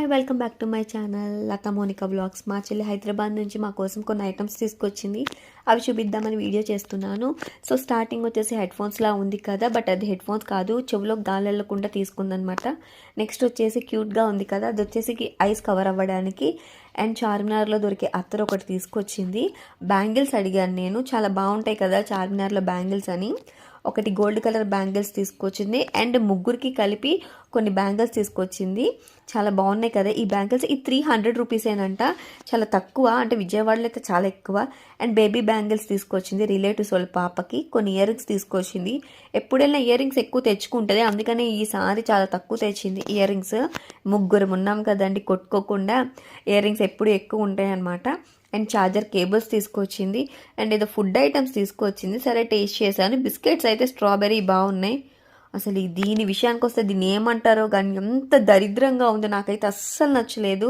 Hi welcome back to my channel Latha Monika blogs. మా చెల్లి హైదరాబాద్ నుంచి మా కోసం కొన్ని ఐటమ్స్ తీసుకొచ్చింది. అవి చూపిద్దామని వీడియో చేస్తున్నాను. సో స్టార్టింగ్ వచ్చేసి హెడ్ ఫోన్స్లా ఉంది కదా, బట్ అది హెడ్ ఫోన్స్ కాదు, చెవులోకి గాలి వెళ్ళకుండా తీసుకుందనమాట. నెక్స్ట్ వచ్చేసి క్యూట్గా ఉంది కదా, అది వచ్చేసి ఐస్ కవర్ అవ్వడానికి. అండ్ చార్మినార్లో దొరికే అత్తరు ఒకటి తీసుకొచ్చింది. బ్యాంగిల్స్ అడిగాను నేను, చాలా బాగుంటాయి కదా చార్మినార్లో బ్యాంగిల్స్ అని. ఒకటి గోల్డ్ కలర్ బ్యాంగిల్స్ తీసుకొచ్చింది అండ్ ముగ్గురికి కలిపి కొన్ని బ్యాంగిల్స్ తీసుకొచ్చింది. చాలా బాగున్నాయి కదా ఈ బ్యాంగిల్స్. ఈ 300 రూపీసేనంట, చాలా తక్కువ, అంటే విజయవాడలో అయితే చాలా ఎక్కువ. అండ్ బేబీ బ్యాంగిల్స్ తీసుకొచ్చింది రిలేటివ్స్ వాళ్ళ పాపకి. కొన్ని ఇయర్ రింగ్స్ తీసుకొచ్చింది. ఎప్పుడైనా ఇయర్ రింగ్స్ ఎక్కువ తెచ్చుకుంటుంది, అందుకని ఈసారి చాలా తక్కువ తెచ్చింది ఇయర్ రింగ్స్. ముగ్గురు ఉన్నాం కదండి, కొట్టుకోకుండా ఇయర్ రింగ్స్ ఎప్పుడు ఎక్కువ ఉంటాయి అన్నమాట. అండ్ ఛార్జర్ కేబుల్స్ తీసుకొచ్చింది. అండ్ ఏదో ఫుడ్ ఐటమ్స్ తీసుకొచ్చింది. సరే టేస్ట్ చేశాను. బిస్కెట్స్ అయితే స్ట్రాబెర్రీ బాగున్నాయి. అసలు దీని విషయానికి వస్తే దీన్ని ఏమంటారో కానీ ఎంత దరిద్రంగా ఉందో, నాకైతే అస్సలు నచ్చలేదు.